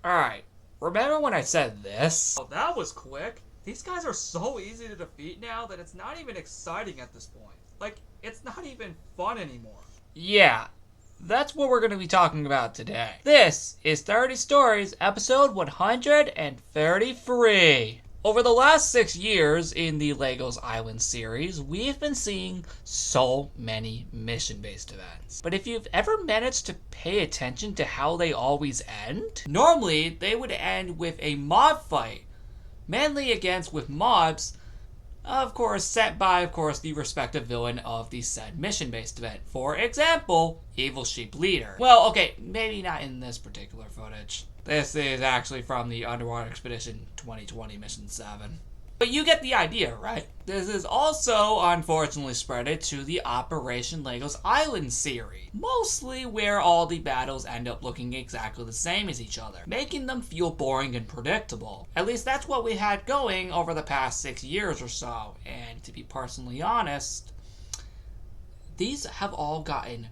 Alright, remember when I said this? Oh, that was quick. These guys are so easy to defeat now that it's not even exciting at this point. Like, it's not even fun anymore. Yeah, that's what we're going to be talking about today. This is 30 Stories, episode 133. Over the last 6 years in the Legos Island series, we've been seeing so many mission-based events. But if you've ever managed to pay attention to how they always end, normally they would end with a mob fight, mainly with mobs, of course, set by, the respective villain of the said mission-based event. For example, Evil Sheep Leader. Well, okay, maybe not in this particular footage. This is actually from the Underwater Expedition 2020 Mission 7. But you get the idea, right? This is also, unfortunately, spreaded to the Operation Legos Island series. Mostly where all the battles end up looking exactly the same as each other, making them feel boring and predictable. At least that's what we had going over the past 6 years or so. And to be personally honest, these have all gotten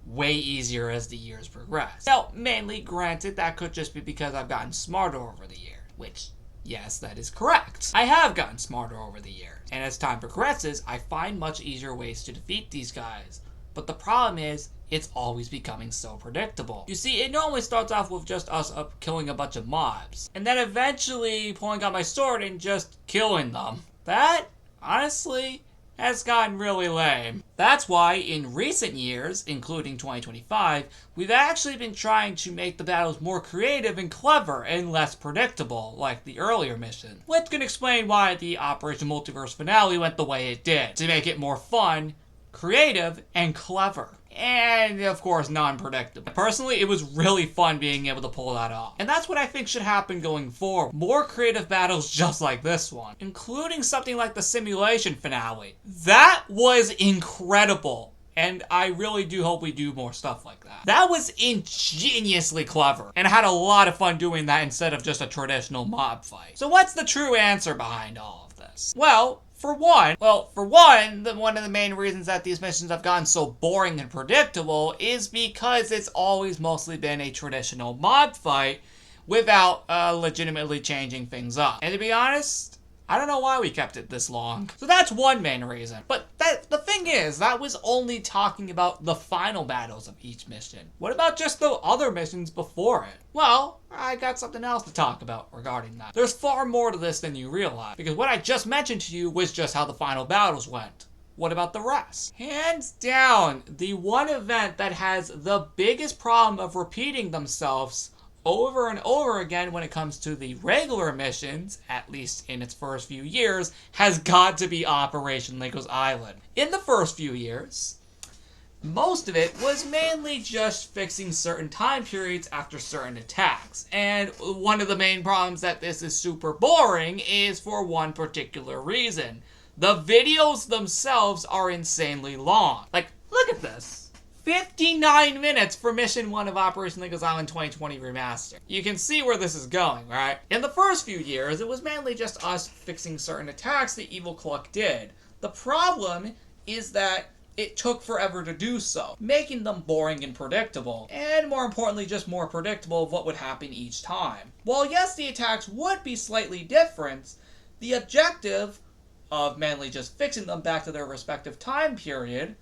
way easier as the years progress. Now, mainly, granted, that could just be because I've gotten smarter over the years, which, yes, that is correct. I have gotten smarter over the years, and as time progresses, I find much easier ways to defeat these guys. But the problem is, it's always becoming so predictable. You see, it normally starts off with just us killing a bunch of mobs, and then eventually pulling out my sword and just killing them. That, honestly, has gotten really lame. That's why in recent years, including 2025, we've actually been trying to make the battles more creative and clever and less predictable, like the earlier mission. Which can explain why the Operation Multiverse finale went the way it did, to make it more fun, creative, and clever. And, of course, non-predictable. Personally, it was really fun being able to pull that off. And that's what I think should happen going forward. More creative battles just like this one. Including something like the simulation finale. That was incredible. And I really do hope we do more stuff like that. That was ingeniously clever. And I had a lot of fun doing that instead of just a traditional mob fight. So what's the true answer behind all of this? Well, for one, one of the main reasons that these missions have gotten so boring and predictable is because it's always mostly been a traditional mob fight without legitimately changing things up. And to be honest, I don't know why we kept it this long. So that's one main reason. But the thing is, that was only talking about the final battles of each mission. What about just the other missions before it? Well, I got something else to talk about regarding that. There's far more to this than you realize, because what I just mentioned to you was just how the final battles went. What about the rest? Hands down, the one event that has the biggest problem of repeating themselves over and over again when it comes to the regular missions, at least in its first few years, has got to be Operation Legos Island. In the first few years, most of it was mainly just fixing certain time periods after certain attacks. And one of the main problems that this is super boring is for one particular reason. The videos themselves are insanely long. Like, look at this. 59 minutes for Mission 1 of Operation Legos Island 2020 Remastered. You can see where this is going, right? In the first few years, it was mainly just us fixing certain attacks that Evil Cluck did. The problem is that it took forever to do so, making them boring and predictable, and more importantly, just more predictable of what would happen each time. While yes, the attacks would be slightly different, the objective of mainly just fixing them back to their respective time period,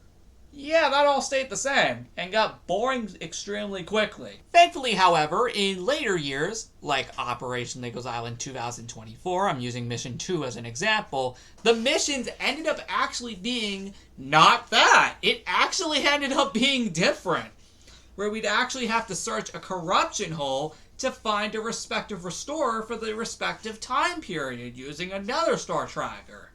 yeah, that all stayed the same, and got boring extremely quickly. Thankfully, however, in later years, like Operation Legos Island 2024, I'm using Mission 2 as an example, the missions ended up actually being not that. It actually ended up being different, where we'd actually have to search a corruption hole to find a respective restorer for the respective time period using another star tracker.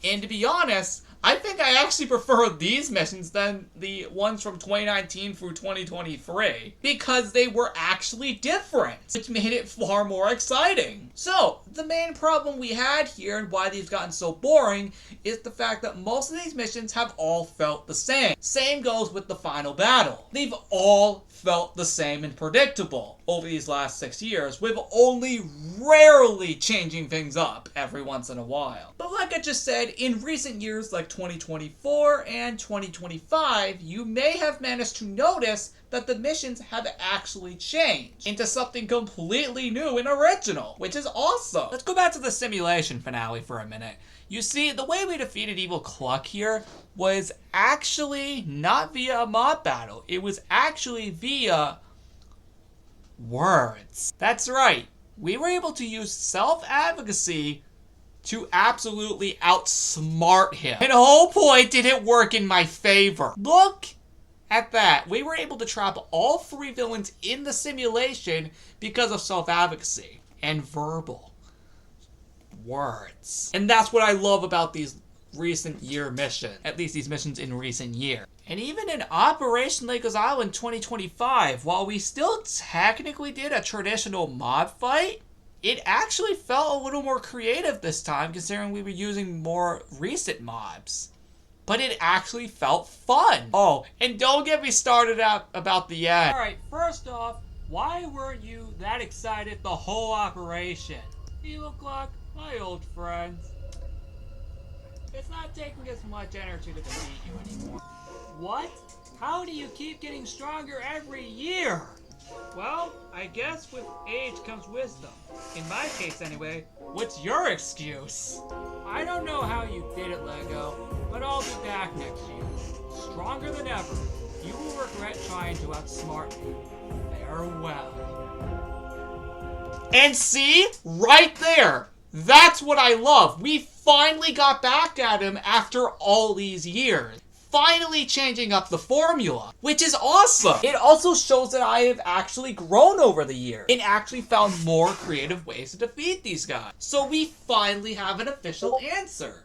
And to be honest, I think I actually prefer these missions than the ones from 2019 through 2023 because they were actually different, which made it far more exciting. So, the main problem we had here and why they've gotten so boring is the fact that most of these missions have all felt the same. Same goes with the final battle. They've all felt the same and predictable over these last 6 years, with only rarely changing things up every once in a while. But like I just said, in recent years like 2024 and 2025, you may have managed to notice that the missions have actually changed into something completely new and original, which is awesome. Let's go back to the simulation finale for a minute. You see, the way we defeated Evil Cluck here was actually not via a mob battle. It was actually via words. That's right. We were able to use self-advocacy to absolutely outsmart him. And the whole point didn't work in my favor. Look at that. We were able to trap all 3 villains in the simulation because of self-advocacy and verbal words. And that's what I love about these recent year missions. At least these missions in recent year. And even in Operation Legos Island 2025, while we still technically did a traditional mob fight, it actually felt a little more creative this time, considering we were using more recent mobs. But it actually felt fun. Oh, and don't get me started out about the end. Alright, first off, why weren't you that excited the whole operation? Evil Cluck, my old friends. It's not taking as much energy to defeat you anymore. What? How do you keep getting stronger every year? Well, I guess with age comes wisdom. In my case anyway, what's your excuse? I don't know how you did it, Lego, but I'll be back next year. Stronger than ever. You will regret trying to outsmart me. Farewell. And see? Right there! That's what I love. We finally got back at him after all these years. Finally changing up the formula, which is awesome. It also shows that I have actually grown over the years and actually found more creative ways to defeat these guys. So we finally have an official answer.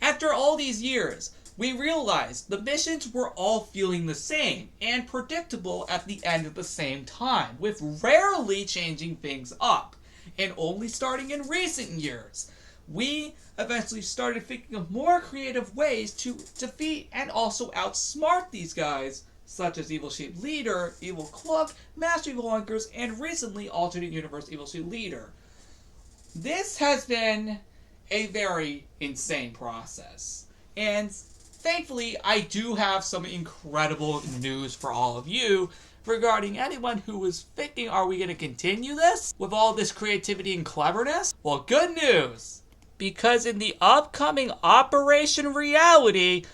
After all these years, we realized the missions were all feeling the same and predictable at the end at the same time, with rarely changing things up, and only starting in recent years. We eventually started thinking of more creative ways to defeat and also outsmart these guys, such as Evil Sheep Leader, Evil Cluck, Master Evil Hunkers, and recently Alternate Universe Evil Sheep Leader. This has been a very insane process, and thankfully I do have some incredible news for all of you regarding anyone who was thinking, are we going to continue this with all this creativity and cleverness? Well, good news! Because in the upcoming Operation Reality,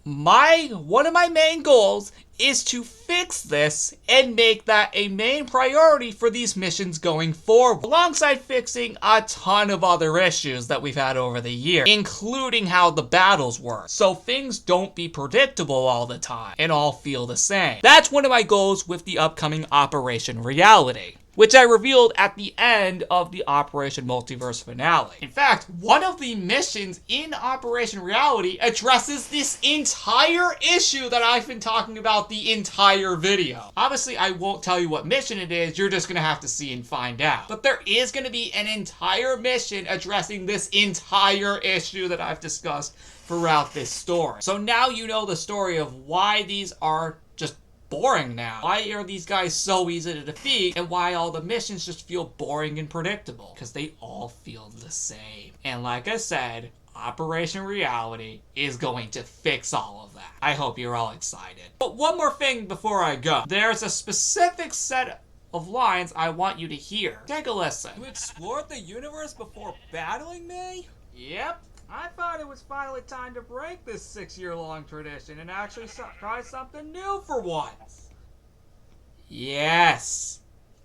one of my main goals is to fix this and make that a main priority for these missions going forward, alongside fixing a ton of other issues that we've had over the year, including how the battles work, so things don't be predictable all the time and all feel the same. That's one of my goals with the upcoming Operation Reality, which I revealed at the end of the Operation Multiverse finale. In fact, one of the missions in Operation Reality addresses this entire issue that I've been talking about the entire video. Obviously, I won't tell you what mission it is, you're just gonna have to see and find out. But there is gonna be an entire mission addressing this entire issue that I've discussed throughout this story. So now you know the story of why these are just boring now. Why are these guys so easy to defeat, and why all the missions just feel boring and predictable? Because they all feel the same. And like I said, Operation Reality is going to fix all of that. I hope you're all excited. But one more thing before I go. There's a specific set of lines I want you to hear. Take a listen. You explored the universe before battling me? Yep. I thought it was finally time to break this 6-year-long tradition and actually try something new for once. Yes.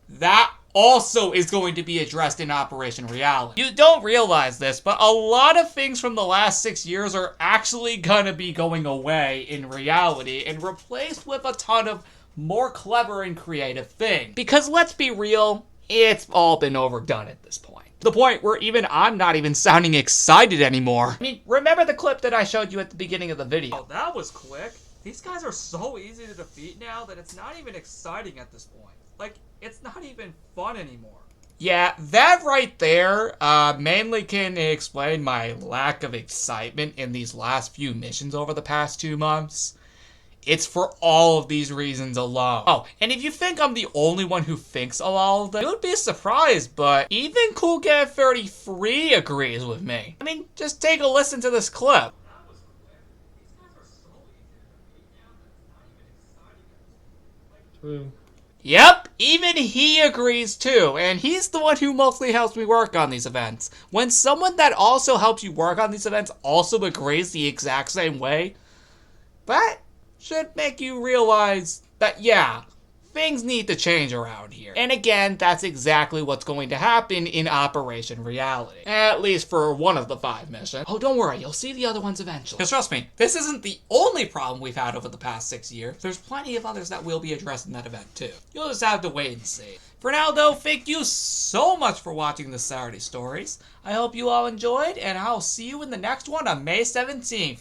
That also is going to be addressed in Operation Reality. You don't realize this, but a lot of things from the last 6 years are actually gonna be going away in reality and replaced with a ton of more clever and creative things. Because let's be real, it's all been overdone at this point. To the point where even I'm not even sounding excited anymore. I mean, remember the clip that I showed you at the beginning of the video? Oh, that was quick. These guys are so easy to defeat now that it's not even exciting at this point. Like, it's not even fun anymore. Yeah, that right there mainly can explain my lack of excitement in these last few missions over the past 2 months. It's for all of these reasons alone. Oh, and if you think I'm the only one who thinks of all of them, you would be surprised, but even CoolCat33 agrees with me. I mean, just take a listen to this clip. True. Yep, even he agrees too, and he's the one who mostly helps me work on these events. When someone that also helps you work on these events also agrees the exact same way, that should make you realize that, yeah, things need to change around here. And again, that's exactly what's going to happen in Operation Reality. At least for one of the 5 missions. Oh, don't worry, you'll see the other ones eventually. Because trust me, this isn't the only problem we've had over the past 6 years. There's plenty of others that will be addressed in that event too. You'll just have to wait and see. For now though, thank you so much for watching the Saturday Stories. I hope you all enjoyed, and I'll see you in the next one on May 17th.